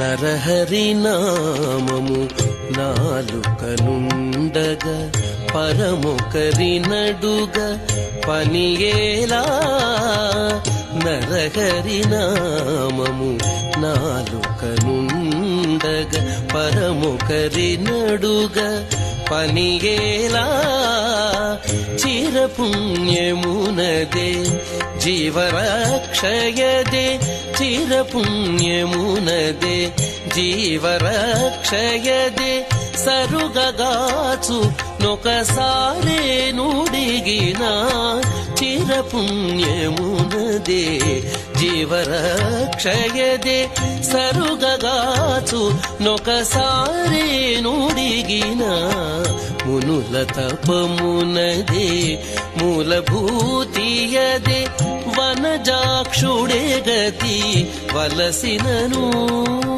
నరహరి నామము నాలుకనుండగ పరమొకరి నడుగ పనియేలా. నరహరి నామము నాలుకనుండగ పరమొకరి నడుగ పనియేలా. చిరపుణ్యమునదే జీవరక్షయదే, చిరపుణ్యమునదే జీవరక్షయదే. సరుగగాచు నొకసారే నుడిగిన చిరపుణ్యమునదే జీవరక్షయదే. సరుగగాచు నొకసారే నుడిగిన మునుల తపమునదే మూలభూతియదే. వనజాక్షుడే గతి వలసినను